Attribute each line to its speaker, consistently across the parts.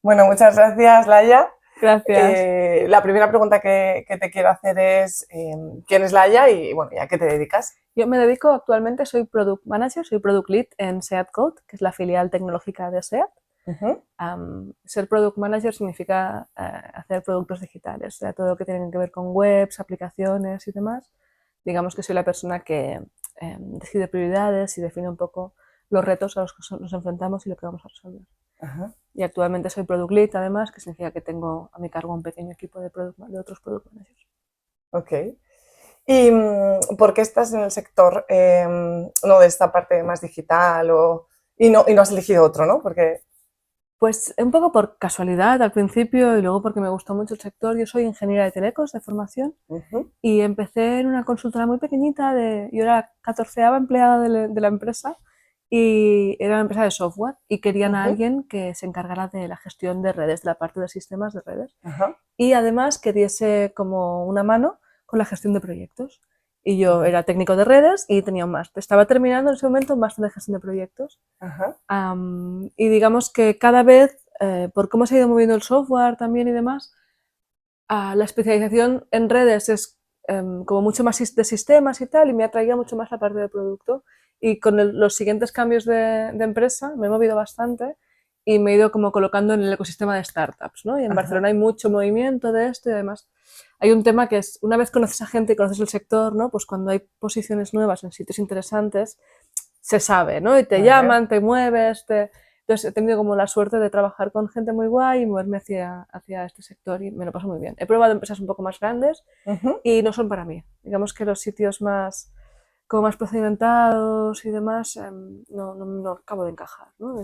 Speaker 1: Bueno, muchas gracias, Laia.
Speaker 2: Gracias.
Speaker 1: La primera pregunta que te quiero hacer es ¿quién es Laia y bueno, ¿a qué te dedicas?
Speaker 2: Yo me dedico actualmente, soy Product Manager, soy Product Lead en SEAT Code, que es la filial tecnológica de SEAT. Ser Product Manager significa hacer productos digitales, o sea, todo lo que tiene que ver con webs, aplicaciones y demás. Digamos que soy la persona que decide prioridades y define un poco los retos a los que nos enfrentamos y lo que vamos a resolver. Y actualmente soy Product Lead, además, que significa que tengo a mi cargo un pequeño equipo de otros Product Managers.
Speaker 1: Ok. ¿Y por qué estás en el sector no de esta parte más digital y no has elegido otro, ¿no? Porque...
Speaker 2: Pues un poco por casualidad al principio y luego porque me gustó mucho el sector. Yo soy ingeniera de telecos de formación y empecé en una consultora muy pequeñita, yo era 14ª empleada de la empresa y era una empresa de software y querían a alguien que se encargara de la gestión de redes, de la parte de sistemas de redes y además que diese como una mano con la gestión de proyectos. Y yo era técnico de redes y tenía un máster. Estaba terminando en ese momento un máster de gestión de proyectos. Y digamos que cada vez, por cómo se ha ido moviendo el software también y demás, la especialización en redes es como mucho más de sistemas y tal, y me atraía mucho más la parte de producto. Y con los siguientes cambios de empresa me he movido bastante y me he ido como colocando en el ecosistema de startups, ¿no? Y en Barcelona hay mucho movimiento de esto y además hay un tema que es, una vez conoces a gente y conoces el sector, ¿no? Pues cuando hay posiciones nuevas en sitios interesantes, se sabe, ¿no? Y te llaman, te mueves, Entonces he tenido como la suerte de trabajar con gente muy guay y moverme hacia este sector y me lo paso muy bien. He probado empresas un poco más grandes y no son para mí. Digamos que los sitios como más procedimentados y demás no acabo de encajar, ¿no?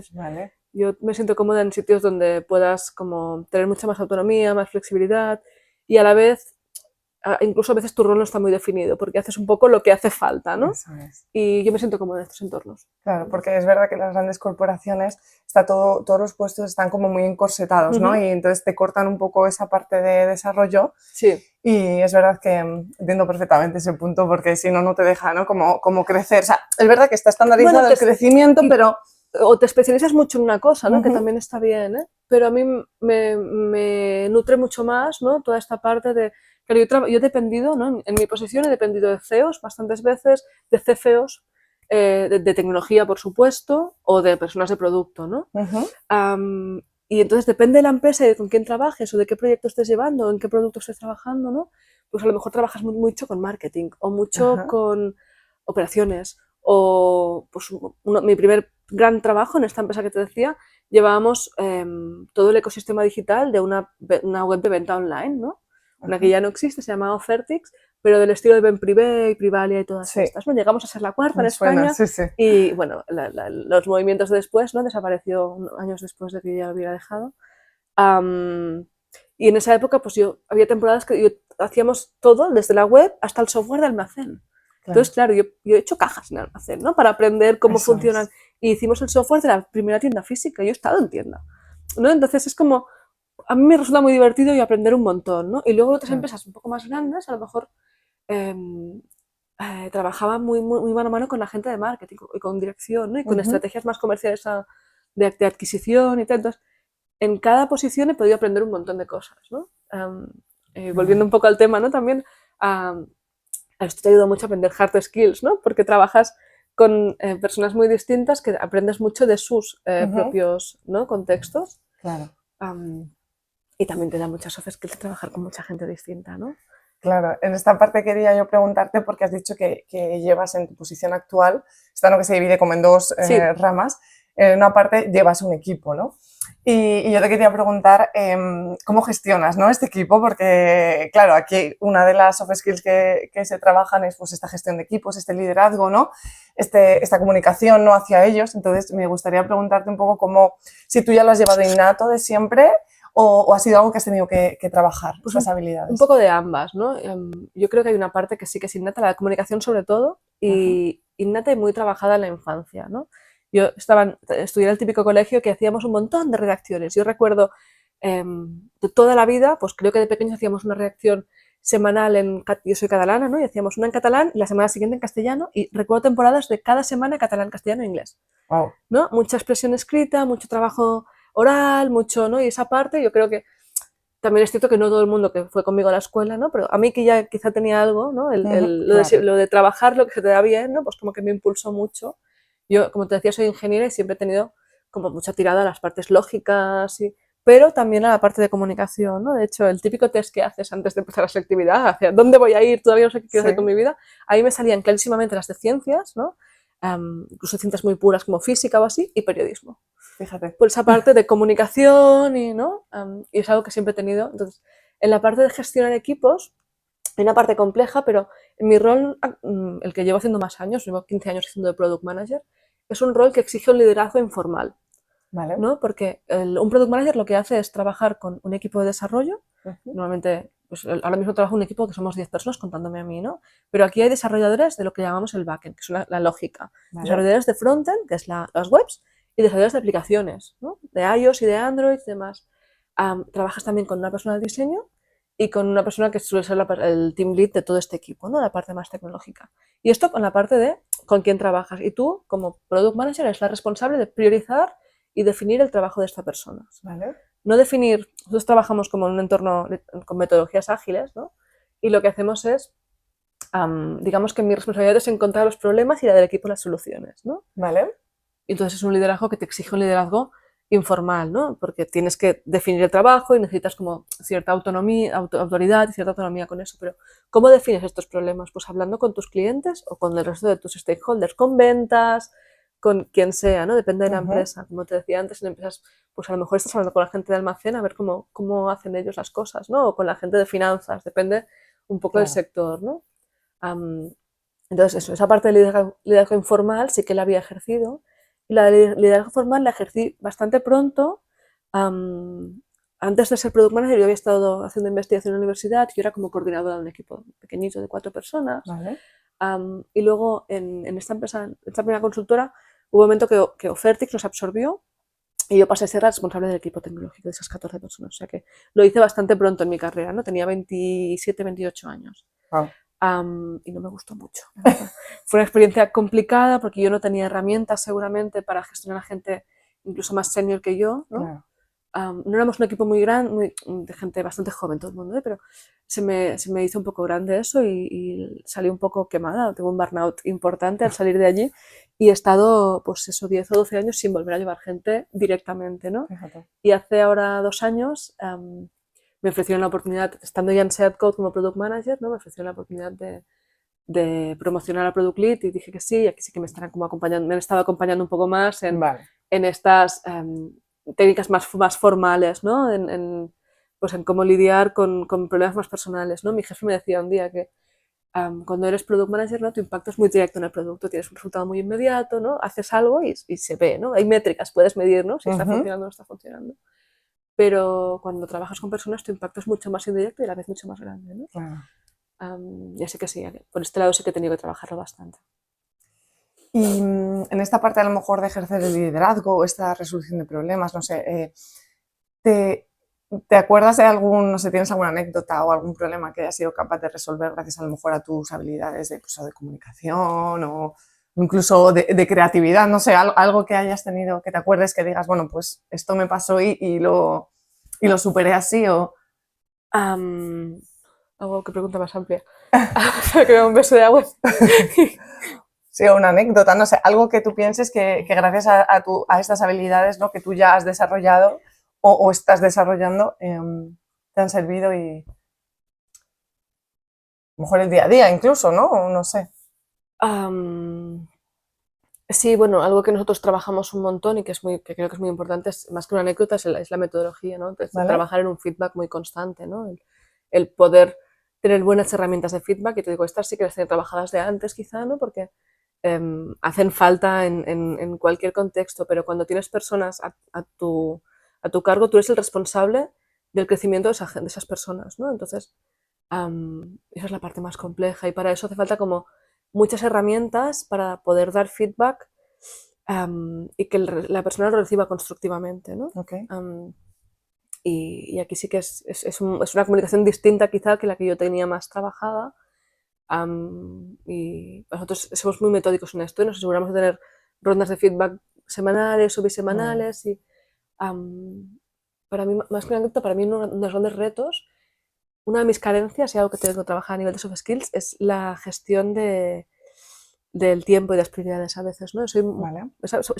Speaker 2: Yo me siento cómoda en sitios donde puedas como tener mucha más autonomía, más flexibilidad y a la vez incluso a veces tu rol no está muy definido porque haces un poco lo que hace falta, ¿no?
Speaker 1: Eso es.
Speaker 2: Y yo me siento cómoda en estos entornos.
Speaker 1: Claro, porque es verdad que en las grandes corporaciones todos los puestos están como muy encorsetados, ¿no? Y entonces te cortan un poco esa parte de desarrollo.
Speaker 2: Sí.
Speaker 1: Y es verdad que entiendo perfectamente ese punto porque si no, no te deja, ¿no? Como crecer. O sea, es verdad que está estandarizado el crecimiento, pero...
Speaker 2: O te especializas mucho en una cosa, ¿no? Que también está bien, ¿eh? Pero a mí me nutre mucho más, ¿no? Toda esta parte de... Claro, yo he dependido, ¿no? En mi posición he dependido de CEOs bastantes veces, de CFOs, de tecnología, por supuesto, o de personas de producto, ¿no? Y entonces depende de la empresa y de con quién trabajes o de qué proyecto estés llevando o en qué producto estés trabajando, ¿no? Pues a lo mejor trabajas mucho con marketing o mucho con operaciones o pues mi primer gran trabajo en esta empresa que te decía, llevábamos todo el ecosistema digital de una web de venta online, ¿no? Una que ya no existe, se llama Offertix, pero del estilo de BenPrivé y Privalia y todas estas, ¿no? Llegamos a ser la cuarta en España y, bueno, los movimientos de después, ¿no? Desapareció años después de que yo ya lo hubiera dejado. Y en esa época, pues había temporadas que hacíamos todo, desde la web hasta el software de almacén. Entonces, claro, yo he hecho cajas en el almacén, ¿no? Para aprender cómo funcionan. Y hicimos el software de la primera tienda física. Yo he estado en tienda, ¿no? Entonces es como... A mí me resulta muy divertido y aprender un montón, ¿no? Y luego otras empresas un poco más grandes, a lo mejor trabajaba muy mano a mano con la gente de marketing y con dirección, ¿no? Y con estrategias más comerciales de adquisición y tal. Entonces, en cada posición he podido aprender un montón de cosas, ¿no? Volviendo un poco al tema, ¿no? También esto te ayuda mucho a aprender hard skills, ¿no? Porque trabajas con personas muy distintas que aprendes mucho de sus propios, ¿no? Contextos.
Speaker 1: Claro.
Speaker 2: Y también te da muchas soft skills de trabajar con mucha gente distinta, ¿no?
Speaker 1: Claro, en esta parte quería yo preguntarte porque has dicho que llevas en tu posición actual, esta no que se divide como en dos ramas, en una parte llevas un equipo, ¿no? Y yo te quería preguntar cómo gestionas, ¿no? Este equipo, porque claro, aquí una de las soft skills que se trabajan es pues esta gestión de equipos, este liderazgo, ¿no? Esta comunicación, ¿no? Hacia ellos. Entonces me gustaría preguntarte un poco cómo, si tú ya lo has llevado innato de siempre o ha sido algo que has tenido que trabajar, pues esas habilidades.
Speaker 2: Un poco de ambas, ¿no? Yo creo que hay una parte que sí que es innata, la comunicación sobre todo, y innata y muy trabajada en la infancia, ¿no? Yo estudié en el típico colegio que hacíamos un montón de redacciones. Yo recuerdo de toda la vida, pues creo que de pequeños hacíamos una redacción semanal yo soy catalana, ¿no? Y hacíamos una en catalán y la semana siguiente en castellano, y recuerdo temporadas de cada semana catalán, castellano e inglés.
Speaker 1: Wow.
Speaker 2: ¿No? Mucha expresión escrita, mucho trabajo oral, mucho, ¿no? Y esa parte yo creo que también es cierto que no todo el mundo que fue conmigo a la escuela, ¿no? Pero a mí que ya quizá tenía algo, ¿no? Lo de trabajar lo que se te da bien, ¿no? Pues como que me impulsó mucho. Yo, como te decía, soy ingeniera y siempre he tenido como mucha tirada a las partes lógicas, pero también a la parte de comunicación, ¿no? De hecho, el típico test que haces antes de empezar la selectividad, hacia dónde voy a ir, todavía no sé qué quiero hacer con mi vida, ahí me salían clarísimamente las de ciencias, ¿no? Incluso ciencias muy puras como física o así, y periodismo.
Speaker 1: Fíjate.
Speaker 2: Por esa parte de comunicación ¿no? Y es algo que siempre he tenido. Entonces, en la parte de gestionar equipos, hay una parte compleja, pero en mi rol, el que llevo haciendo más años, llevo 15 años haciendo de Product Manager, es un rol que exige un liderazgo informal.
Speaker 1: Vale.
Speaker 2: ¿No? Porque un Product Manager lo que hace es trabajar con un equipo de desarrollo. Normalmente, pues ahora mismo trabajo en un equipo que somos 10 personas, contándome a mí, ¿no? Pero aquí hay desarrolladores de lo que llamamos el backend, que es la lógica. Vale. Desarrolladores de frontend, que es las webs, y desarrolladores de aplicaciones, ¿no? De iOS y de Android y demás. Trabajas también con una persona de diseño y con una persona que suele ser el team lead de todo este equipo, ¿no? La parte más tecnológica. Y esto con la parte de con quién trabajas. Y tú, como Product Manager, eres la responsable de priorizar y definir el trabajo de esta persona.
Speaker 1: Vale.
Speaker 2: No definir, nosotros trabajamos como en un entorno con metodologías ágiles, ¿no? Y lo que hacemos es, digamos que mi responsabilidad es encontrar los problemas y la del equipo las soluciones, ¿no?
Speaker 1: Vale.
Speaker 2: Y entonces es un liderazgo que te exige un liderazgo informal, ¿no? Porque tienes que definir el trabajo y necesitas como cierta autonomía, autoridad y cierta autonomía con eso. Pero ¿cómo defines estos problemas? Pues hablando con tus clientes o con el resto de tus stakeholders, con ventas, con quien sea, ¿no? Depende de la empresa. Como te decía antes, en empresas, pues a lo mejor estás hablando con la gente de almacén a ver cómo hacen ellos las cosas, ¿no? O con la gente de finanzas, depende un poco del sector, ¿no? Entonces, esa parte de liderazgo informal sí que la había ejercido. Y la de liderazgo formal la ejercí bastante pronto. Antes de ser Product Manager yo había estado haciendo investigación en la universidad, yo era como coordinadora de un equipo pequeñito de 4 personas.
Speaker 1: Vale.
Speaker 2: Y luego en esta empresa, esta primera consultora, hubo un momento que Ofertix nos absorbió y yo pasé a ser la responsable del equipo tecnológico de esas 14 personas. O sea que lo hice bastante pronto en mi carrera, ¿no? Tenía 27, 28 años.
Speaker 1: Wow.
Speaker 2: Y no me gustó mucho. Fue una experiencia complicada porque yo no tenía herramientas seguramente para gestionar a gente incluso más senior que yo, ¿no?
Speaker 1: Claro.
Speaker 2: No éramos un equipo muy grande, de gente bastante joven todo el mundo, pero se me hizo un poco grande eso y salí un poco quemada. Tuve un burnout importante al salir de allí y he estado, pues eso, 10 o 12 años sin volver a llevar gente directamente, ¿no?
Speaker 1: Fíjate.
Speaker 2: Y hace ahora 2 años me ofrecieron la oportunidad, estando ya en SEADCO como Product Manager, ¿no? Me ofrecieron la oportunidad de promocionar a Product Lead y dije que sí, y aquí sí que me estarán como acompañando, me han estado acompañando un poco más en estas técnicas más formales, ¿no? Pues en cómo lidiar con problemas más personales, ¿no? Mi jefe me decía un día que cuando eres Product Manager, ¿no? Tu impacto es muy directo en el producto, tienes un resultado muy inmediato, ¿no? Haces algo y se ve, ¿no? Hay métricas, puedes medir, ¿no? Si está funcionando o no está funcionando. Pero cuando trabajas con personas tu impacto es mucho más indirecto y a la vez mucho más grande, ¿no?
Speaker 1: Claro.
Speaker 2: Y así que sí, por este lado sí que he tenido que trabajarlo bastante.
Speaker 1: Y en esta parte a lo mejor de ejercer el liderazgo o esta resolución de problemas, no sé, ¿te acuerdas de algún, no sé, tienes alguna anécdota o algún problema que hayas sido capaz de resolver gracias a lo mejor a tus habilidades de, pues, de comunicación o incluso de creatividad, no sé, algo que hayas tenido, que te acuerdes, que digas, bueno, pues esto me pasó y lo superé así o...
Speaker 2: ¿Qué pregunta más amplia? Que me da un beso de agua.
Speaker 1: Sí, una anécdota, no sé, algo que tú pienses que gracias a estas habilidades, ¿no? Que tú ya has desarrollado o estás desarrollando, te han servido y a lo mejor el día a día incluso, ¿no? O no sé.
Speaker 2: Sí, bueno, algo que nosotros trabajamos un montón y que creo que es muy importante, es, más que una anécdota, es la metodología, ¿no? Entonces,
Speaker 1: ¿Vale?
Speaker 2: Trabajar en un feedback muy constante, ¿no? El poder tener buenas herramientas de feedback, y te digo, estas sí que las tengo trabajadas de antes quizá, ¿no? Porque hacen falta en cualquier contexto, pero cuando tienes personas a tu cargo, tú eres el responsable del crecimiento de esas personas, ¿no? Entonces, esa es la parte más compleja y para eso hace falta como muchas herramientas para poder dar feedback y que la persona lo reciba constructivamente, ¿no?
Speaker 1: Okay.
Speaker 2: Y aquí sí que es una comunicación distinta quizá que la que yo tenía más trabajada. Y nosotros somos muy metódicos en esto y nos aseguramos de tener rondas de feedback semanales o bisemanales. Y para mí, más que una anécdota, para mí uno de los grandes retos, una de mis carencias y algo que tengo que trabajar a nivel de soft skills es la gestión del tiempo y de las prioridades a veces, ¿no? Es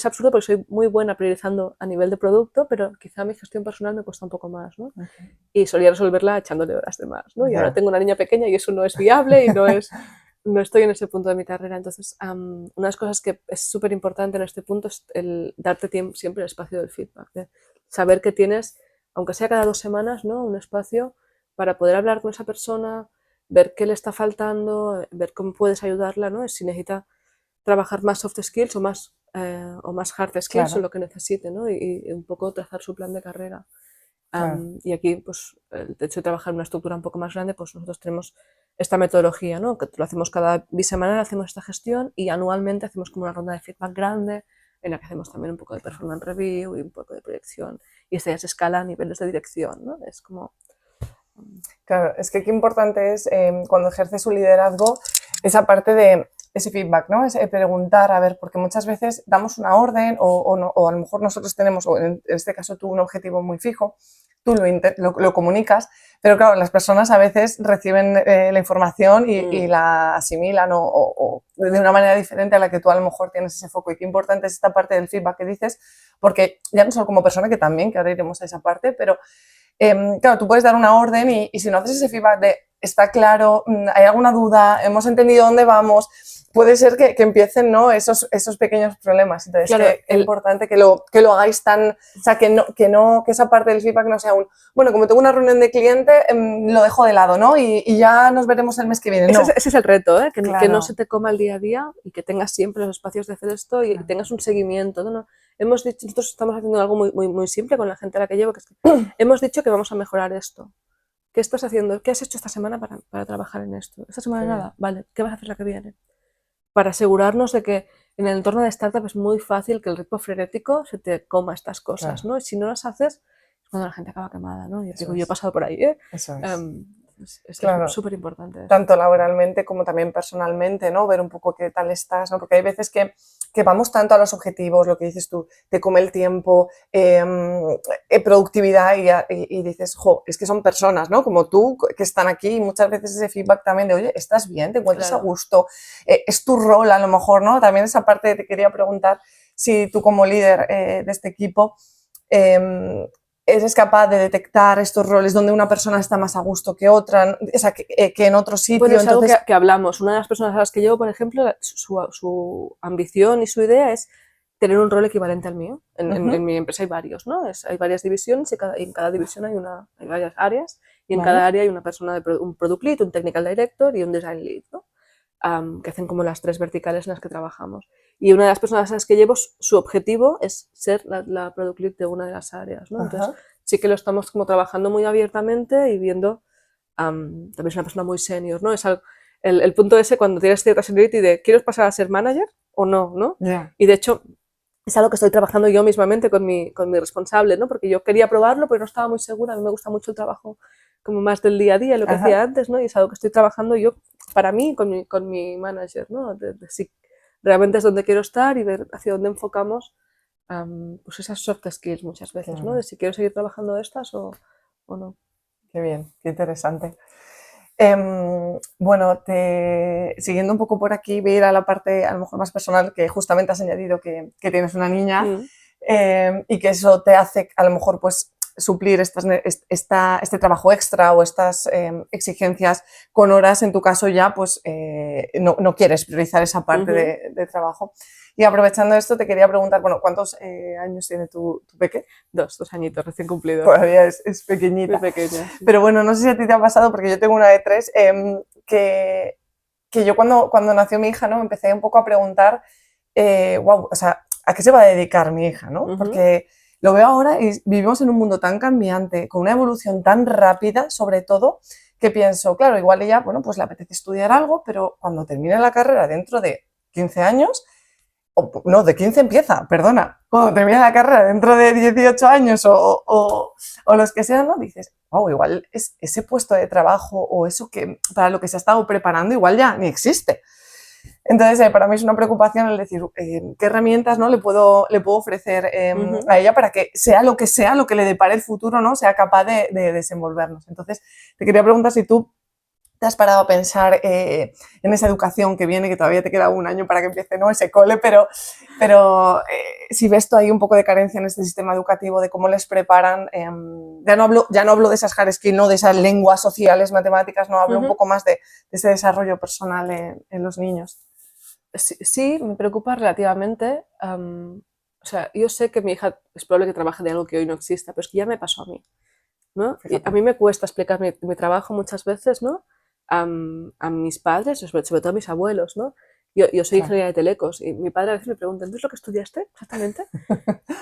Speaker 2: absurdo porque soy muy buena priorizando a nivel de producto, pero quizá mi gestión personal me cuesta un poco más, ¿no?
Speaker 1: Okay.
Speaker 2: Y solía resolverla echándole horas de más, ¿no? Y ahora tengo una niña pequeña y eso no es viable y no estoy en ese punto de mi carrera. Entonces, una de las cosas que es súper importante en este punto es el darte tiempo, siempre el espacio del feedback, de saber que tienes, aunque sea cada 2 semanas, ¿no? Un espacio para poder hablar con esa persona, ver qué le está faltando, ver cómo puedes ayudarla, ¿no? Si necesita trabajar más soft skills o más hard skills, o lo que necesite, ¿no? Y un poco trazar su plan de carrera. Y aquí, pues, el hecho de trabajar en una estructura un poco más grande, pues nosotros tenemos esta metodología, ¿no? Que lo hacemos cada bisemanal, hacemos esta gestión y anualmente hacemos como una ronda de feedback grande en la que hacemos también un poco de performance review y un poco de proyección. Y esta ya se escala a niveles de dirección, ¿no? Es como...
Speaker 1: Claro, es que qué importante es cuando ejerces un liderazgo esa parte de ese feedback, ¿no? Es preguntar, a ver, porque muchas veces damos una orden o a lo mejor nosotros tenemos, o en este caso tú, un objetivo muy fijo, tú lo comunicas, pero claro, las personas a veces reciben la información y la asimilan o de una manera diferente a la que tú a lo mejor tienes ese foco. Y qué importante es esta parte del feedback que dices, porque ya no solo como persona, que también, que ahora iremos a esa parte, pero claro, tú puedes dar una orden y si no haces ese feedback de está claro, hay alguna duda, hemos entendido dónde vamos, puede ser que empiecen, ¿no? esos pequeños problemas. Entonces,
Speaker 2: Claro,
Speaker 1: es importante que lo hagáis tan... O sea, que esa parte del feedback no sea un... Bueno, como tengo una reunión de cliente, lo dejo de lado, ¿no? Y ya nos veremos el mes que viene. No.
Speaker 2: Ese es el reto, ¿eh? Que
Speaker 1: Claro.
Speaker 2: no se te coma el día a día y que tengas siempre los espacios de hacer esto y tengas un seguimiento, ¿no? Hemos dicho, nosotros estamos haciendo algo muy, muy, muy simple con la gente a la que llevo, que es que hemos dicho que vamos a mejorar esto. ¿Qué estás haciendo? ¿Qué has hecho esta semana para trabajar en esto? ¿Esta semana nada? Vale, ¿qué vas a hacer la que viene? Para asegurarnos de que en el entorno de startup es muy fácil que el ritmo frenético se te coma estas cosas, ¿no? Y si no las haces, es cuando la gente acaba quemada, ¿no? Yo he pasado por ahí, ¿eh?
Speaker 1: Eso es.
Speaker 2: Es súper importante.
Speaker 1: Tanto laboralmente como también personalmente, ¿no? Ver un poco qué tal estás, ¿no? Porque hay veces que vamos tanto a los objetivos, lo que dices tú, te come el tiempo, productividad y dices, jo, es que son personas, ¿no? Como tú, que están aquí y muchas veces ese feedback también de, oye, ¿estás bien? ¿Te encuentras a gusto? Es tu rol a lo mejor, ¿no? También esa parte te quería preguntar si tú como líder de este equipo eres capaz de detectar estos roles donde una persona está más a gusto que otra, o sea, que en otro sitio.
Speaker 2: Bueno, es algo que hablamos. Una de las personas a las que llevo, por ejemplo, su ambición y su idea es tener un rol equivalente al mío. En mi empresa hay varios, ¿no? Hay varias divisiones y en cada división hay varias áreas y en cada área hay una persona, un product lead, un technical director y un design lead, ¿no? Que hacen como las 3 verticales en las que trabajamos. Y una de las personas a las que llevo, su objetivo es ser la product lead de una de las áreas, ¿no? Entonces, sí que lo estamos como trabajando muy abiertamente y viendo, también es una persona muy senior, ¿no? Es el punto ese cuando tienes cierta seniority de ¿quieres pasar a ser manager o no? ¿no?
Speaker 1: Yeah.
Speaker 2: Y de hecho, es algo que estoy trabajando yo mismamente con mi responsable, ¿no? Porque yo quería probarlo, pero no estaba muy segura. A mí me gusta mucho el trabajo como más del día a día, lo que hacía antes, ¿no? Y es algo que estoy trabajando yo para mí con mi manager, ¿no? De si realmente es donde quiero estar y ver hacia dónde enfocamos pues esas soft skills muchas veces, ¿no? De si quiero seguir trabajando de estas o no.
Speaker 1: Qué bien, qué interesante. Bueno, siguiendo un poco por aquí, voy a ir a la parte a lo mejor más personal, que justamente has añadido que tienes una niña y que eso te hace a lo mejor pues suplir este trabajo extra o estas exigencias con horas. En tu caso ya pues no quieres priorizar esa parte de trabajo. Y aprovechando esto te quería preguntar, bueno, ¿cuántos años tiene tu peque?
Speaker 2: 2 añitos recién cumplidos.
Speaker 1: Todavía es pequeñita.
Speaker 2: Muy pequeña. Sí.
Speaker 1: Pero bueno, no sé si a ti te ha pasado, porque yo tengo una de 3, que yo cuando nació mi hija, ¿no? Me empecé un poco a preguntar, wow, o sea, ¿a qué se va a dedicar mi hija, no? Porque lo veo ahora y vivimos en un mundo tan cambiante, con una evolución tan rápida, sobre todo, que pienso, claro, igual ella, bueno, pues le apetece estudiar algo, pero cuando termine la carrera dentro de 15 años, no, de 15 empieza, perdona, cuando termina la carrera dentro de 18 años o los que sean, ¿no? Dices, wow, igual ese puesto de trabajo o eso que para lo que se ha estado preparando igual ya ni existe. Entonces, para mí es una preocupación el decir qué herramientas, ¿no? le puedo ofrecer a ella para que sea, lo que le depare el futuro, ¿no? Sea capaz de desenvolvernos. Entonces, te quería preguntar si tú te has parado a pensar en esa educación que viene, que todavía te queda un año para que empiece, ¿no? Ese cole, pero si ves tú ahí un poco de carencia en este sistema educativo de cómo les preparan, ya no hablo de esas hard skills, no de esas lenguas sociales, matemáticas, no hablo un poco más de ese desarrollo personal en los niños.
Speaker 2: Sí, me preocupa relativamente. O sea, yo sé que mi hija es probable que trabaje de algo que hoy no exista, pero es que ya me pasó a mí, ¿no? Y a mí me cuesta explicar mi trabajo muchas veces, ¿no? A mis padres, sobre todo a mis abuelos, ¿no? Yo soy ingeniera de telecos y mi padre a veces me pregunta, ¿entonces lo que estudiaste exactamente?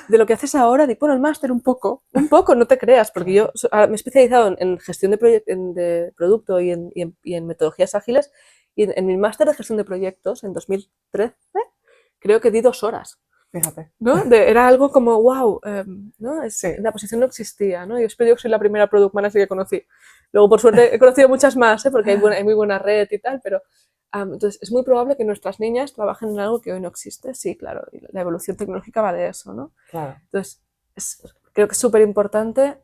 Speaker 2: De lo que haces ahora, digo, bueno, el máster un poco, no te creas, porque yo me he especializado en gestión de producto y en metodologías ágiles, y en mi máster de gestión de proyectos en 2013 creo que di 2 horas.
Speaker 1: Fíjate.
Speaker 2: ¿No? Era algo como, wow, ¿no? La posición no existía, ¿no? Yo espero que soy la primera product manager que conocí. Luego, por suerte, he conocido muchas más, porque hay muy buena red y tal, pero entonces es muy probable que nuestras niñas trabajen en algo que hoy no existe. Sí, claro, y la evolución tecnológica va de eso, ¿no?
Speaker 1: Claro.
Speaker 2: Entonces, creo que es súper importante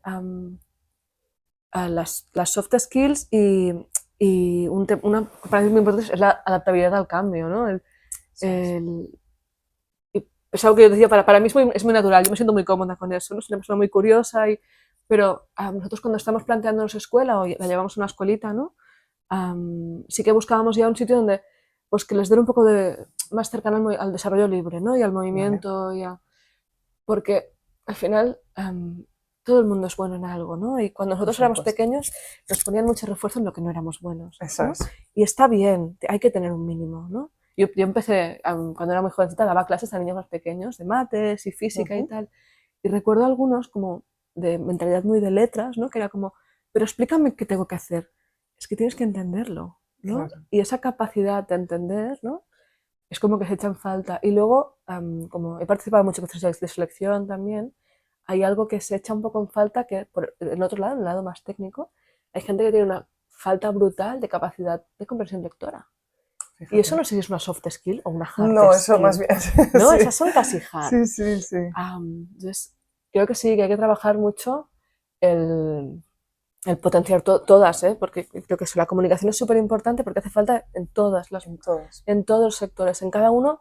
Speaker 2: las soft skills y una para mí muy importante es la adaptabilidad al cambio, ¿no? Es algo que yo decía, para mí es muy natural, yo me siento muy cómoda con eso, ¿no? Soy una persona muy curiosa, pero nosotros cuando estamos planteándonos escuela o la llevamos a una escuelita, ¿no? Sí que buscábamos ya un sitio donde pues que les dé un poco más cercano al desarrollo libre, ¿no? Y al movimiento, porque al final todo el mundo es bueno en algo, ¿no? Y cuando nosotros éramos pequeños nos ponían mucho refuerzo en lo que no éramos buenos, ¿no?
Speaker 1: Eso es.
Speaker 2: Y está bien, hay que tener un mínimo, ¿no? Yo empecé, cuando era muy jovencita, daba clases a niños más pequeños de mates y física y tal, y recuerdo algunos como de mentalidad muy de letras, ¿no? Que era como, pero explícame qué tengo que hacer. Es que tienes que entenderlo, ¿no? Claro. Y esa capacidad de entender, ¿no? Es como que se echa en falta. Y luego, como he participado en muchos procesos de selección también, hay algo que se echa un poco en falta, que en otro lado, en el lado más técnico, hay gente que tiene una falta brutal de capacidad de comprensión lectora. Fíjate. Y eso no sé si es una soft skill o una hard skill.
Speaker 1: No, eso más bien.
Speaker 2: No, sí. Esas son casi hard.
Speaker 1: Sí.
Speaker 2: Entonces, creo que sí, que hay que trabajar mucho el potenciar todas, porque creo que la comunicación es súper importante porque hace falta en todos los sectores, en cada uno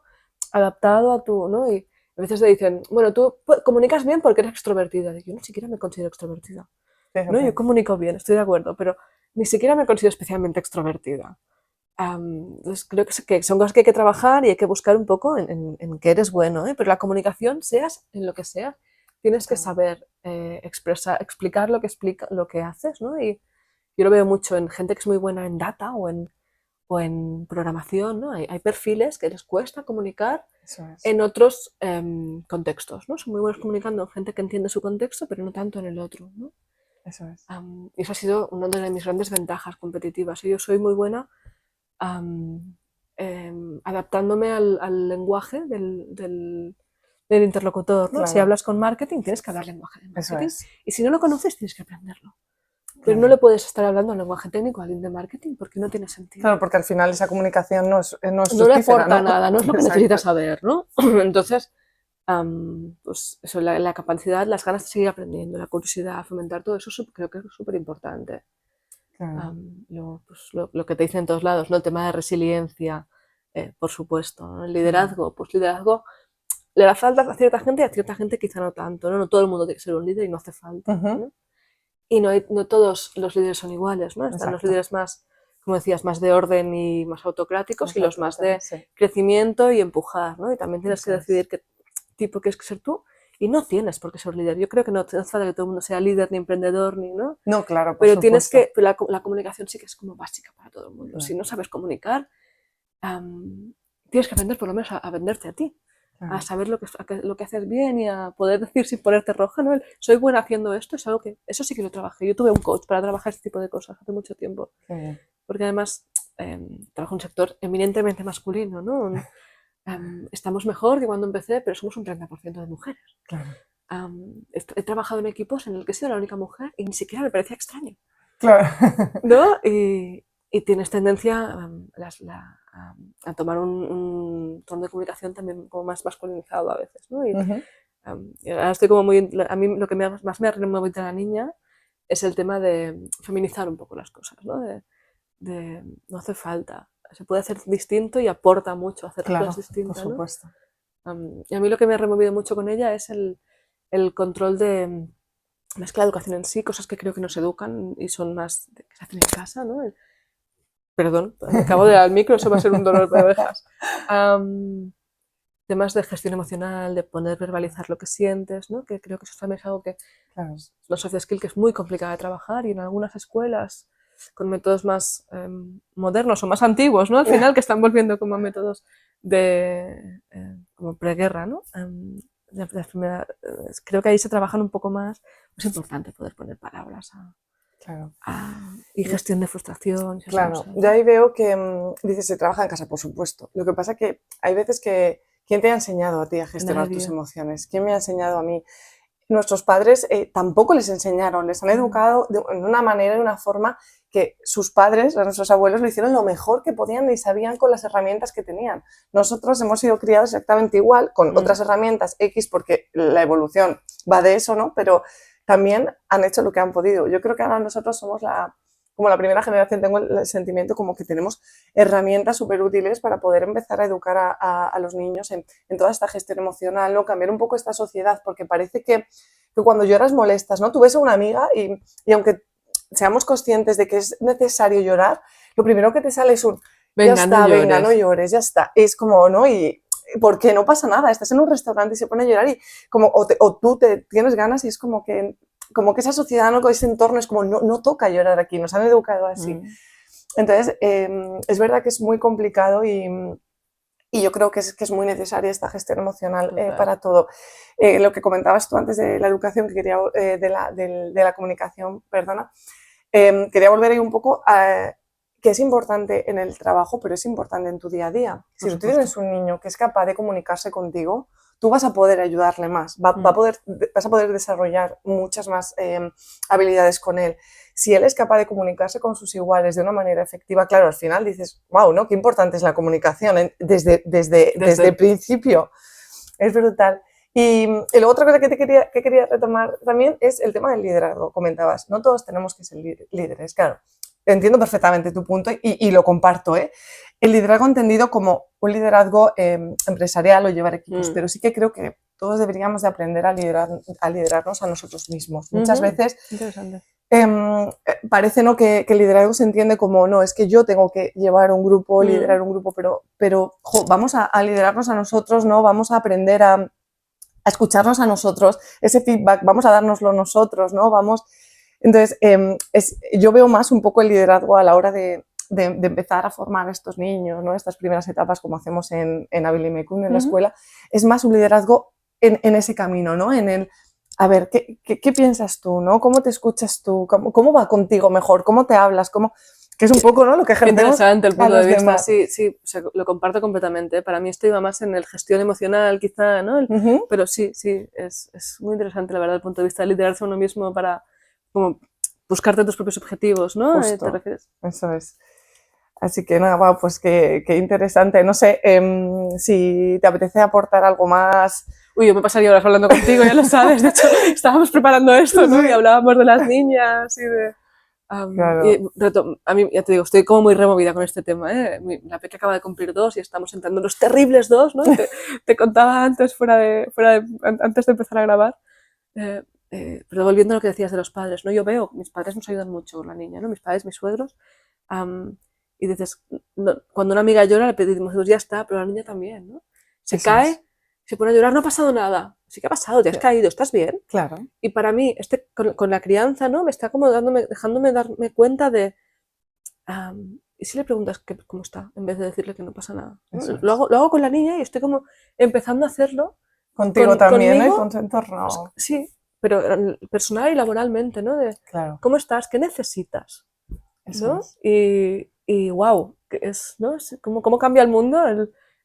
Speaker 2: adaptado a tu, ¿no? Y a veces te dicen, bueno, tú comunicas bien porque eres extrovertida. Yo ni siquiera me considero extrovertida. ¿No? Yo comunico bien, estoy de acuerdo, pero ni siquiera me considero especialmente extrovertida. Entonces creo que son cosas que hay que trabajar y hay que buscar un poco en qué eres bueno, pero la comunicación, seas en lo que sea, tienes que saber explicar lo que haces, ¿no? Y yo lo veo mucho en gente que es muy buena en data o en programación, ¿no? Hay perfiles que les cuesta comunicar en otros contextos, ¿no? Son muy buenos comunicando en gente que entiende su contexto, pero no tanto en el otro, ¿no?
Speaker 1: Eso es.
Speaker 2: Y eso ha sido una de mis grandes ventajas competitivas. Yo soy muy buena adaptándome al lenguaje del interlocutor, ¿no? Claro. Si hablas con marketing, tienes que hablar lenguaje de marketing. Y si no lo conoces, tienes que aprenderlo. Pero no le puedes estar hablando en lenguaje técnico a alguien de marketing porque no tiene sentido.
Speaker 1: Claro, porque al final esa comunicación no
Speaker 2: le aporta nada, no es lo que necesitas saber, ¿no? Entonces, pues eso, la capacidad, las ganas de seguir aprendiendo, la curiosidad, fomentar todo eso, creo que es súper importante. Claro. Lo que te dicen en todos lados, ¿no? El tema de resiliencia, por supuesto, ¿no? El liderazgo, pues liderazgo le da falta a cierta gente y a cierta gente quizá no tanto, ¿no? No todo el mundo tiene que ser un líder y no hace falta, ¿no? Y no todos los líderes son iguales, ¿no? Están los líderes más, como decías, más de orden y más autocráticos y los más de crecimiento y empujar, ¿no? Y también tienes que decidir qué tipo quieres ser tú. Y no tienes por qué ser líder. Yo creo que no hace falta que todo el mundo sea líder, ni emprendedor, ni, ¿no?
Speaker 1: No, claro,
Speaker 2: pero tienes que, la comunicación sí que es como básica para todo el mundo. Claro. Si no sabes comunicar, tienes que aprender por lo menos a venderte a ti, claro. A saber lo que haces bien y a poder decir sin ponerte roja, ¿no? Soy buena haciendo esto, es algo que, eso sí que lo trabajé. Yo tuve un coach para trabajar este tipo de cosas hace mucho tiempo. Porque además trabajo en un sector eminentemente masculino, ¿no? estamos mejor que cuando empecé, pero somos un 30% de mujeres.
Speaker 1: Claro.
Speaker 2: He trabajado en equipos en el que he sido la única mujer y ni siquiera me parecía extraño.
Speaker 1: Claro.
Speaker 2: ¿No? Y tienes tendencia a tomar un tono de comunicación también como más masculinizado a veces, ¿no? Y ahora estoy como muy... A mí lo que más me ha removido de la niña es el tema de feminizar un poco las cosas, ¿no? No hace falta. Se puede hacer distinto y aporta mucho hacer las cosas distintas,
Speaker 1: por supuesto.
Speaker 2: Y a mí lo que me ha removido mucho con ella es el control de... Más que la educación en sí, cosas que creo que nos educan y son más que se hacen en casa, ¿no? Perdón, me acabo de dar al micro, eso va a ser un dolor de orejas. Temas de gestión emocional, de poder verbalizar lo que sientes, ¿no? Que creo que eso también es algo que es una soft skill que es muy complicada de trabajar y en algunas escuelas con métodos más modernos o más antiguos, ¿no? Al final, que están volviendo como métodos de como preguerra, ¿no? Creo que ahí se trabajan un poco más. Es importante poder poner palabras y gestión de frustración.
Speaker 1: Claro, yo ahí veo que dices, se trabaja en casa, por supuesto. Lo que pasa es que hay veces que, ¿quién te ha enseñado a ti a gestionar tus emociones? ¿Quién me ha enseñado a mí? Nuestros padres tampoco les enseñaron, les han educado de una manera, de una forma que sus padres, nuestros abuelos, lo hicieron lo mejor que podían y sabían con las herramientas que tenían. Nosotros hemos sido criados exactamente igual, con otras herramientas X, porque la evolución va de eso, ¿no? Pero también han hecho lo que han podido. Yo creo que ahora nosotros somos como la primera generación, tengo el sentimiento como que tenemos herramientas súper útiles para poder empezar a educar a los niños en toda esta gestión emocional, ¿no? Cambiar un poco esta sociedad, porque parece que cuando lloras molestas, ¿no? Tú ves a una amiga y aunque seamos conscientes de que es necesario llorar, lo primero que te sale es
Speaker 2: venga, ya está,
Speaker 1: venga, no llores, ya está. Es como, ¿no? Y porque no pasa nada, estás en un restaurante y se pone a llorar y como, o tú te tienes ganas y es como que esa sociedad, ¿no? Ese entorno es como, no toca llorar aquí, nos han educado así. Entonces, es verdad que es muy complicado y yo creo que es muy necesaria esta gestión emocional para todo. Lo que comentabas tú antes de la educación, que quería, de la comunicación, perdona, quería volver ahí un poco a que es importante en el trabajo, pero es importante en tu día a día. Si tú tienes un niño que es capaz de comunicarse contigo, tú vas a poder ayudarle más, vas a poder desarrollar muchas más habilidades con él. Si él es capaz de comunicarse con sus iguales de una manera efectiva, claro, al final dices, wow, ¿no? Qué importante es la comunicación desde el principio. Es brutal. Y la otra cosa que quería retomar también es el tema del liderazgo. Comentabas, no todos tenemos que ser líderes, claro. Entiendo perfectamente tu punto y lo comparto, ¿eh? El liderazgo entendido como un liderazgo empresarial o llevar equipos, pero sí que creo que todos deberíamos de aprender a liderarnos a nosotros mismos. Muchas veces parece, ¿no? que el liderazgo se entiende como, no, es que yo tengo que llevar un grupo, liderar un grupo, pero vamos a liderarnos a nosotros, ¿no? Vamos a aprender a escucharnos a nosotros, ese feedback, vamos a dárnoslo nosotros, ¿no? Entonces, yo veo más un poco el liderazgo a la hora de empezar a formar a estos niños, ¿no? Estas primeras etapas como hacemos en Abilimecum, en la escuela, es más un liderazgo en ese camino, ¿no? En el, a ver, ¿qué piensas tú, ¿no? ¿Cómo te escuchas tú? ¿Cómo va contigo mejor? ¿Cómo te hablas? Que es un poco, ¿no? Lo que ejercemos.
Speaker 2: Interesante el punto de vista, sí, o sea, lo comparto completamente. Para mí esto iba más en el gestión emocional, quizá, ¿no? Pero sí, es muy interesante, la verdad, el punto de vista de liderarse a uno mismo para como buscarte tus propios objetivos, ¿no?
Speaker 1: Justo,
Speaker 2: ¿te refieres?
Speaker 1: Eso es. Así que nada, wow, pues qué interesante. No sé si te apetece aportar algo más.
Speaker 2: Uy, yo me pasaría horas hablando contigo, ya lo sabes. De hecho, estábamos preparando esto, ¿no? Y hablábamos de las niñas y de...
Speaker 1: Claro.
Speaker 2: Y a mí, ya te digo, estoy como muy removida con este tema, ¿eh? La peque acaba de cumplir 2 y estamos entrando en los terribles 2, ¿no? Te contaba antes, antes de empezar a grabar. Pero volviendo a lo que decías de los padres, ¿no? Yo veo, mis padres nos ayudan mucho con la niña, ¿no? Mis padres, mis suegros. Y dices, no, cuando una amiga llora le pedimos, ya está, pero la niña también, ¿no? Se cae, se pone a llorar, no ha pasado nada. Sí que ha pasado, te has caído, ¿estás bien?
Speaker 1: Claro.
Speaker 2: Y para mí, con la crianza, ¿no? Me está como dejándome darme cuenta de... ¿y si le preguntas cómo está? En vez de decirle que no pasa nada. ¿No? Lo hago con la niña y estoy como empezando a hacerlo.
Speaker 1: Contigo también, ¿no? Y con tu entorno.
Speaker 2: Pues, sí, pero personal y laboralmente, ¿no?
Speaker 1: Claro.
Speaker 2: ¿Cómo estás? ¿Qué necesitas? ¿No? Y wow, ¿no? ¿Cómo cambia el mundo?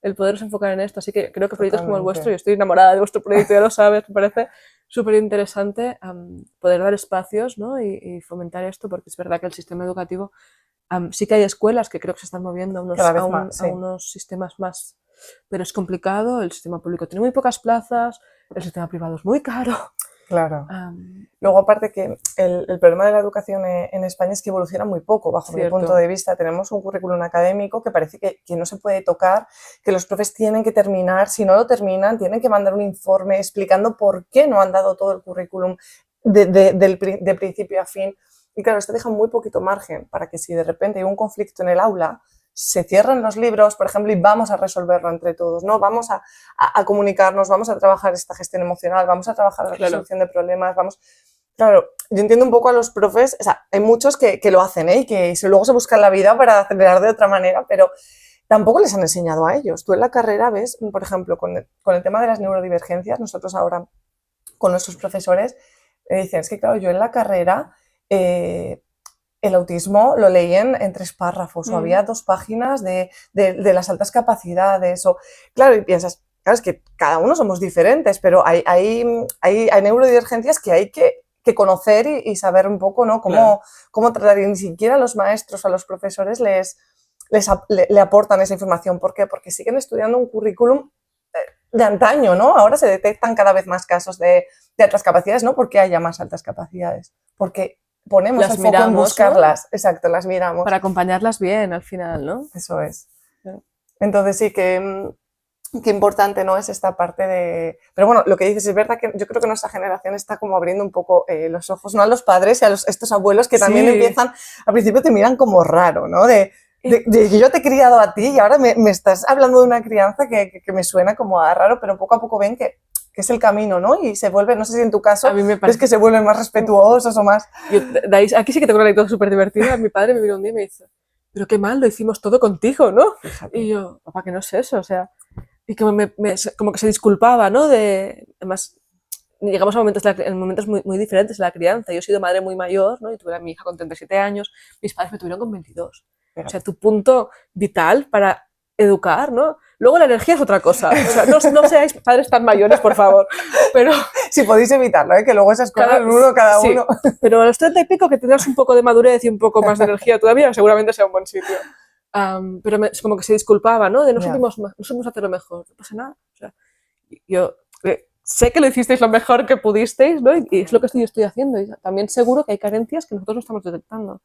Speaker 2: el poderos enfocar en esto. Así que creo que proyectos como el vuestro, yo estoy enamorada de vuestro proyecto, ya lo sabes, me parece súper interesante poder dar espacios, ¿no? y fomentar esto, porque es verdad que el sistema educativo, sí que hay escuelas que creo que se están moviendo a unos sistemas más, pero es complicado, el sistema público tiene muy pocas plazas, el sistema privado es muy caro.
Speaker 1: Claro. Luego, aparte que el problema de la educación en España es que evoluciona muy poco, bajo mi punto de vista. Tenemos un currículum académico que parece que no se puede tocar, que los profes tienen que terminar, si no lo terminan, tienen que mandar un informe explicando por qué no han dado todo el currículum de principio a fin. Y claro, esto deja muy poquito margen para que si de repente hay un conflicto en el aula, se cierran los libros, por ejemplo, y vamos a resolverlo entre todos, ¿no? Vamos a comunicarnos, vamos a trabajar esta gestión emocional, vamos a trabajar la resolución de problemas, Claro, yo entiendo un poco a los profes, o sea, hay muchos que lo hacen, y que luego se buscan la vida para acelerar de otra manera, pero tampoco les han enseñado a ellos. Tú en la carrera ves, por ejemplo, con el tema de las neurodivergencias, nosotros ahora con nuestros profesores dicen, es que claro, yo en la carrera el autismo lo leían en 3 párrafos o había 2 páginas de las altas capacidades. Claro, y piensas, claro, es que cada uno somos diferentes, pero hay neurodivergencias que hay que conocer y saber un poco, ¿no? Cómo tratar. Y ni siquiera a los maestros, a los profesores le aportan esa información. ¿Por qué? Porque siguen estudiando un currículum de antaño, ¿no? Ahora se detectan cada vez más casos de altas capacidades, no porque haya más altas capacidades, porque ponemos el foco en buscarlas, ¿no? Exacto, las miramos.
Speaker 2: Para acompañarlas bien al final, ¿no?
Speaker 1: Eso es. Entonces sí que importante, ¿no? Es esta parte de... Pero bueno, lo que dices es verdad que yo creo que nuestra generación está como abriendo un poco los ojos, ¿no? A los padres y a estos abuelos que también empiezan, al principio te miran como raro, ¿no? De que yo te he criado a ti y ahora me estás hablando de una crianza que me suena como a raro, pero poco a poco ven que es el camino, ¿no? Y se vuelve, no sé si en tu caso, es que se vuelven más respetuosos o más...
Speaker 2: Aquí sí que tengo una anécdota súper divertida. Mi padre me vino un día y me dice, pero qué mal, lo hicimos todo contigo, ¿no? Fíjate. Y yo, papá, que no es eso, o sea... Y como que se disculpaba, ¿no? Además, llegamos a momentos muy diferentes de la crianza. Yo he sido madre muy mayor, ¿no? Y tuve a mi hija con 37 años, mis padres me tuvieron con 22. Pero... O sea, tu punto vital para educar, ¿no? Luego la energía es otra cosa. O sea, no seáis padres tan mayores, por favor. Pero
Speaker 1: si podéis evitarlo, que luego esas cosas cada uno.
Speaker 2: Pero a los 30 y pico que tendrás un poco de madurez y un poco más de energía todavía, seguramente sea un buen sitio. Pero es como que se disculpaba, ¿no? De no supimos hacerlo mejor, no pasa nada. O sea, yo sé que lo hicisteis lo mejor que pudisteis, ¿no? Y es lo que estoy haciendo. Y también seguro que hay carencias que nosotros no estamos detectando.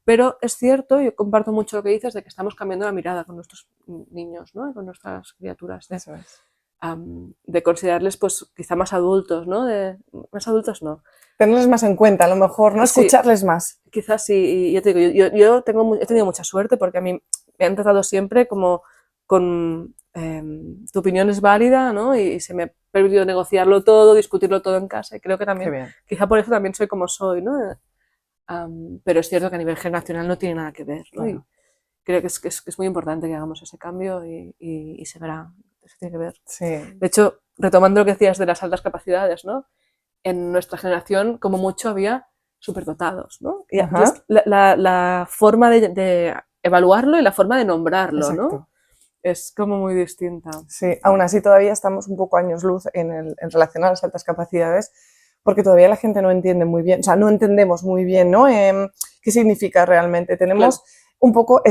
Speaker 2: Pero es cierto, yo comparto mucho lo que dices, de que estamos cambiando la mirada con nuestros niños, ¿no? Y con nuestras criaturas.
Speaker 1: Eso es.
Speaker 2: De considerarles, pues, quizá más adultos, ¿no? Más adultos no.
Speaker 1: Tenerles más en cuenta, a lo mejor, ¿no? Escucharles más.
Speaker 2: Quizás sí. Y yo te digo, yo he tenido mucha suerte porque a mí me han tratado siempre como con tu opinión es válida, ¿no? Y se me ha permitido negociarlo todo, discutirlo todo en casa. Y creo que también, quizá por eso también soy como soy, ¿no? Pero es cierto que a nivel generacional no tiene nada que ver, ¿no? Claro. Y creo que es muy importante que hagamos ese cambio y se verá, eso tiene que ver.
Speaker 1: Sí.
Speaker 2: De hecho, retomando lo que decías de las altas capacidades, ¿no? En nuestra generación, como mucho, había superdotados, ¿no? Y entonces, la forma de evaluarlo y la forma de nombrarlo, exacto, ¿no? Es como muy distinta.
Speaker 1: Sí, aún así todavía estamos un poco años luz en relación a las altas capacidades, porque todavía la gente no entiende muy bien, o sea, no entendemos muy bien, ¿no? ¿Qué significa realmente? Tenemos un poco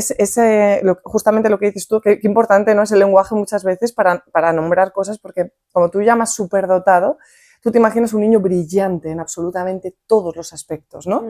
Speaker 1: justamente lo que dices tú, que importante, ¿no? Es el lenguaje muchas veces para nombrar cosas, porque como tú llamas superdotado, tú te imaginas un niño brillante en absolutamente todos los aspectos, ¿no?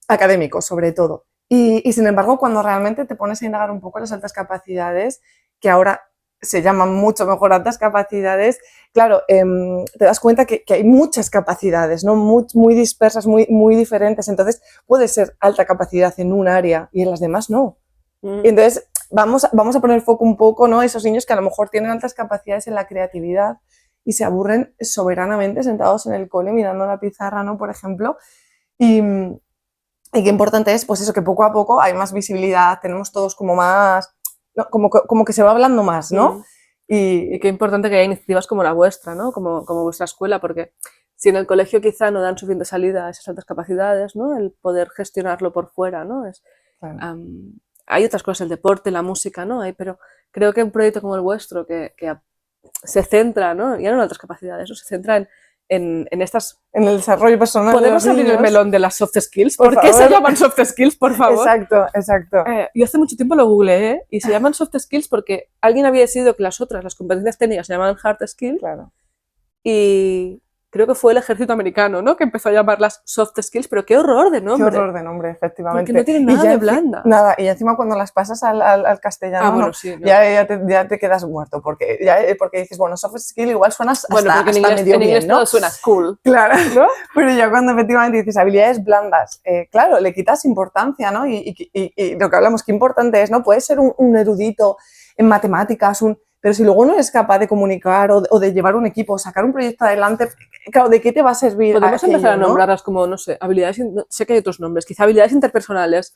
Speaker 1: Académicos, sobre todo. Y sin embargo, cuando realmente te pones a indagar un poco en las altas capacidades, que ahora se llaman mucho mejor altas capacidades, claro, te das cuenta que hay muchas capacidades, ¿no? Muy dispersas, muy diferentes. Entonces, puede ser alta capacidad en un área y en las demás no. Y entonces, vamos a poner foco un poco, ¿no? Esos niños que a lo mejor tienen altas capacidades en la creatividad y se aburren soberanamente sentados en el cole mirando la pizarra, ¿no? Por ejemplo. Y qué importante es, pues eso, que poco a poco hay más visibilidad, tenemos todos como más... ¿no? Como que se va hablando más, ¿no?
Speaker 2: Y qué importante que haya iniciativas como la vuestra, ¿no? Como vuestra escuela, porque si en el colegio quizá no dan suficiente salida a esas altas capacidades, ¿no? El poder gestionarlo por fuera, ¿no?
Speaker 1: Claro.
Speaker 2: hay otras cosas, el deporte, la música, ¿no? Pero creo que un proyecto como el vuestro, que se centra, ¿no? Ya no en otras capacidades, ¿no? Se centra en estas...
Speaker 1: En el desarrollo personal.
Speaker 2: ¿Podemos abrir el melón de las soft skills?
Speaker 1: ¿Por
Speaker 2: qué se llaman soft skills, por favor?
Speaker 1: Exacto, exacto.
Speaker 2: Yo hace mucho tiempo lo googleé y se llaman soft skills porque alguien había decidido que las competencias técnicas, se llamaban hard skills.
Speaker 1: Claro.
Speaker 2: Y creo que fue el ejército americano, ¿no? Que empezó a llamarlas soft skills, pero qué horror de nombre.
Speaker 1: Qué horror de nombre, efectivamente.
Speaker 2: Porque no tienen nada de blanda.
Speaker 1: Nada, y encima cuando las pasas al castellano,
Speaker 2: bueno, sí, ¿no?
Speaker 1: ya te quedas muerto, porque dices, bueno, soft skill igual suena hasta,
Speaker 2: porque en inglés,
Speaker 1: medio bien, ¿no?
Speaker 2: Todo suena cool.
Speaker 1: Claro, ¿no? Pero ya cuando efectivamente dices habilidades blandas, claro, le quitas importancia, ¿no? Y lo que hablamos, qué importante es, ¿no? Puedes ser un erudito en matemáticas, pero si luego no eres capaz de comunicar o de llevar un equipo, sacar un proyecto adelante, claro, ¿de qué te va a servir?
Speaker 2: Podemos empezar a nombrarlas como, no sé, habilidades, sé que hay otros nombres, quizá habilidades interpersonales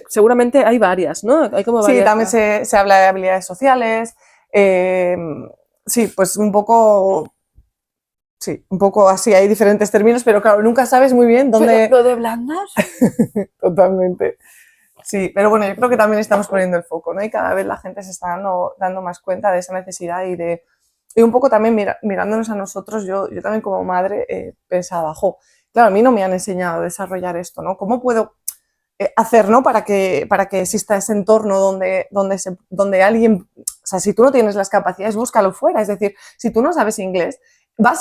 Speaker 2: seguramente hay varias, ¿no? Hay como varias,
Speaker 1: sí, también se habla de habilidades sociales, sí, pues un poco así, hay diferentes términos, pero claro, nunca sabes muy bien dónde...
Speaker 2: ¿Pero lo de blandas?
Speaker 1: Totalmente. Sí, pero bueno, yo creo que también estamos poniendo el foco, ¿no? Y cada vez la gente se está dando más cuenta de esa necesidad y un poco también mirándonos a nosotros, yo también como madre pensaba, claro, a mí no me han enseñado a desarrollar esto, ¿no? ¿Cómo puedo hacer, ¿no? para que exista ese entorno donde alguien, o sea, si tú no tienes las capacidades, búscalo fuera, es decir, si tú no sabes inglés,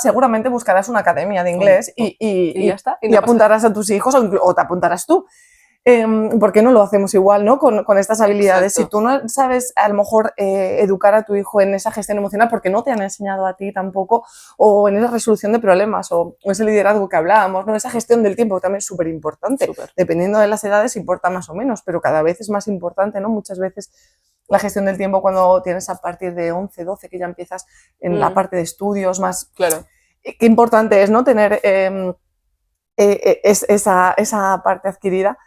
Speaker 1: seguramente buscarás una academia de inglés y
Speaker 2: ya está,
Speaker 1: y apuntarás a tus hijos o te apuntarás tú. ¿Por qué no lo hacemos igual, ¿no? Con estas habilidades?
Speaker 2: Exacto.
Speaker 1: Si tú no sabes a lo mejor educar a tu hijo en esa gestión emocional porque no te han enseñado a ti tampoco, o en esa resolución de problemas, o ese liderazgo que hablábamos, ¿no? Esa gestión del tiempo también es súper importante. Dependiendo de las edades importa más o menos, pero cada vez es más importante, ¿no? Muchas veces la gestión del tiempo cuando tienes a partir de 11, 12, que ya empiezas en la parte de estudios más...
Speaker 2: Claro.
Speaker 1: Qué importante es, ¿no? Tener esa parte adquirida.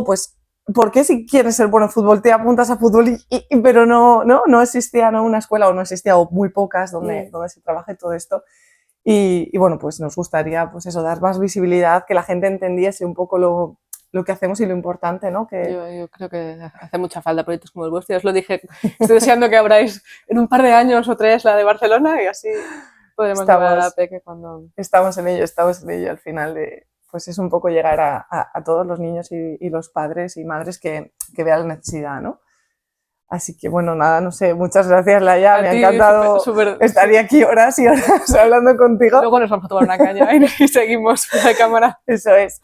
Speaker 1: Pues, ¿por qué si quieres ser bueno en fútbol te apuntas a fútbol pero no existía, ¿no? Una escuela o no existía o muy pocas donde se trabaje todo esto? Y bueno, pues nos gustaría pues eso, dar más visibilidad, que la gente entendiese un poco lo que hacemos y lo importante, ¿no?
Speaker 2: Yo creo que hace mucha falta proyectos como el vuestro. Ya os lo dije, estoy deseando que abráis en un par de años o 3 la de Barcelona y así podremos llevar a la Peque cuando...
Speaker 1: Estamos en ello al final pues es un poco llegar a todos los niños y los padres y madres que vean la necesidad, ¿no? Así que bueno, nada, no sé, muchas gracias Laia, me ha encantado, estaría aquí horas y horas hablando contigo.
Speaker 2: Luego nos vamos a tomar una caña y seguimos la cámara.
Speaker 1: Eso es.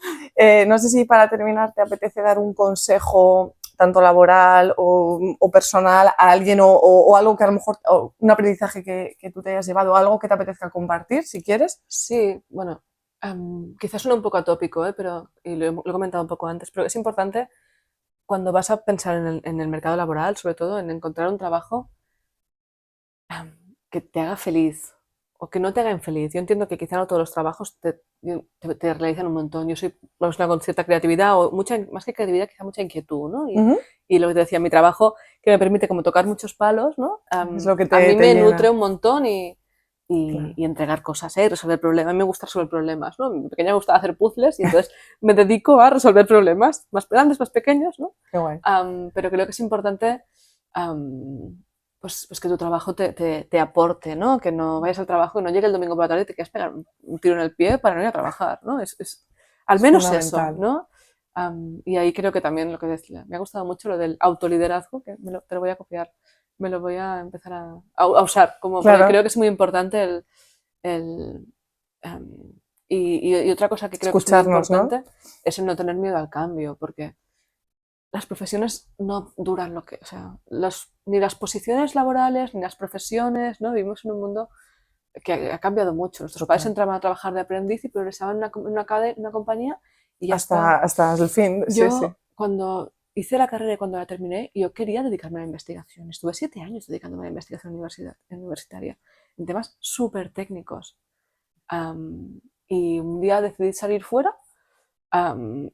Speaker 1: No sé si para terminar te apetece dar un consejo tanto laboral o personal a alguien o algo que a lo mejor, un aprendizaje que tú te hayas llevado, algo que te apetezca compartir, si quieres.
Speaker 2: Sí, bueno, quizás suena un poco atópico, pero, y lo he comentado un poco antes, pero es importante cuando vas a pensar en el mercado laboral, sobre todo en encontrar un trabajo que te haga feliz o que no te haga infeliz. Yo entiendo que quizá no todos los trabajos te realizan un montón. Yo soy una persona con cierta creatividad o más que creatividad, quizá mucha inquietud, ¿no? Y lo que te decía, mi trabajo que me permite como tocar muchos palos, ¿no?
Speaker 1: Es lo que
Speaker 2: a mí me
Speaker 1: llena.
Speaker 2: nutre un montón y entregar cosas, resolver problemas. A mí me gusta resolver problemas, ¿no? Mi pequeña me gustaba hacer puzzles y entonces me dedico a resolver problemas más grandes, más pequeños, ¿no?
Speaker 1: Qué guay.
Speaker 2: Pero creo que es importante pues que tu trabajo te aporte, ¿no? Que no vayas al trabajo y no llegue el domingo por la tarde y te quedas pegar un tiro en el pie para no ir a trabajar, ¿no? Al menos eso, ¿no? Y ahí creo que también lo que decía, me ha gustado mucho lo del autoliderazgo, que te lo voy a copiar. Me lo voy a empezar a usar, porque creo que es muy importante y otra cosa que creo que es muy importante, ¿no? Es el no tener miedo al cambio, porque las profesiones no duran ni las posiciones laborales, ni las profesiones, ¿no? Vivimos en un mundo que ha cambiado mucho. Nuestros padres entraban a trabajar de aprendiz y progresaban en una compañía y
Speaker 1: hasta el fin.
Speaker 2: Yo, cuando hice la carrera y cuando la terminé, yo quería dedicarme a la investigación. Estuve 7 años dedicándome a la investigación universitaria en temas súper técnicos. Y un día decidí salir fuera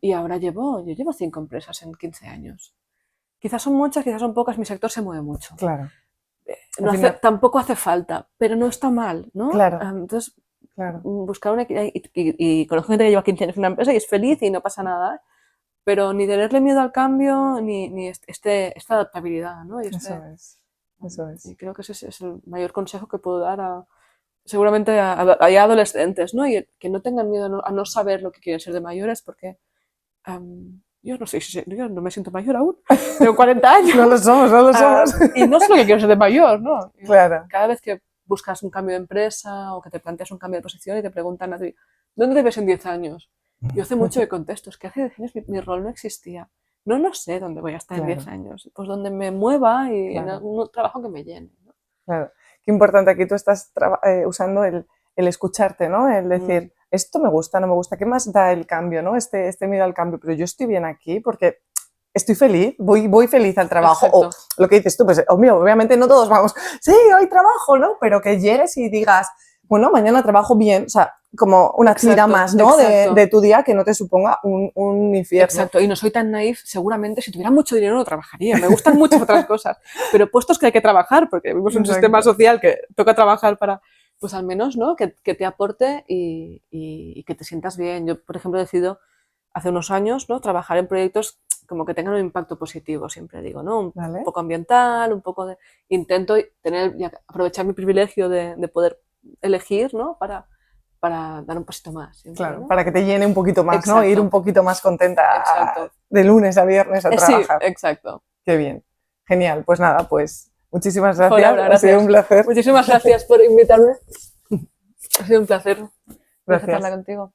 Speaker 2: y ahora yo llevo 5 empresas en 15 años. Quizás son muchas, quizás son pocas, mi sector se mueve mucho.
Speaker 1: Claro.
Speaker 2: Tampoco hace falta, pero no está mal, ¿no?
Speaker 1: Claro.
Speaker 2: Entonces, buscar una... Y conozco gente que lleva 15 años en una empresa y es feliz y no pasa nada. pero ni tenerle miedo al cambio, ni esta adaptabilidad, ¿no?
Speaker 1: Eso es.
Speaker 2: Y creo que ese es el mayor consejo que puedo dar seguramente a adolescentes, ¿no? Y que no tengan miedo a no saber lo que quieren ser de mayores, porque yo no sé, yo no me siento mayor aún, tengo 40 años.
Speaker 1: No lo somos.
Speaker 2: Y no sé lo que quiero ser de mayor, ¿no?
Speaker 1: Claro.
Speaker 2: Cada vez que buscas un cambio de empresa o que te planteas un cambio de posición y te preguntan a ti, ¿dónde te ves en 10 años? Yo hace mucho que contesto, es que hace 10 años mi rol no existía. No sé dónde voy a estar en 10 años, pues donde me mueva y en algún trabajo que me llene, ¿no?
Speaker 1: Claro. Qué importante, aquí tú estás usando el escucharte, ¿no? El decir, esto me gusta, no me gusta, ¿qué más da el cambio, ¿no? Este miedo al cambio, pero yo estoy bien aquí porque estoy feliz, voy feliz al trabajo.
Speaker 2: Exacto.
Speaker 1: O lo que dices tú, pues obviamente no todos vamos, sí, hoy trabajo, ¿no? Pero que llegues y digas, bueno, mañana trabajo bien, o sea, como una actividad más, ¿no? De tu día que no te suponga un infierno.
Speaker 2: Exacto, y no soy tan naif, seguramente si tuviera mucho dinero no trabajaría, me gustan muchas otras cosas, pero puestos que hay que trabajar, porque vivimos en un sistema social que toca trabajar para, pues al menos, ¿no? Que te aporte y que te sientas bien. Yo, por ejemplo, he decidido hace unos años, ¿no? Trabajar en proyectos como que tengan un impacto positivo, siempre digo, ¿no? Un poco ambiental, un poco de... Intento aprovechar mi privilegio de poder elegir, ¿no? Para dar un pasito más. Siempre,
Speaker 1: claro,
Speaker 2: ¿no?
Speaker 1: para que te llene un poquito más,
Speaker 2: exacto.
Speaker 1: ¿no? Ir un poquito más contenta de lunes a viernes a trabajar.
Speaker 2: Sí, exacto.
Speaker 1: Qué bien. Genial. Pues nada, pues muchísimas gracias.
Speaker 2: Hola,
Speaker 1: ha sido un placer.
Speaker 2: Muchísimas gracias por invitarme. Ha sido un placer.
Speaker 1: Gracias.
Speaker 2: Charlar contigo.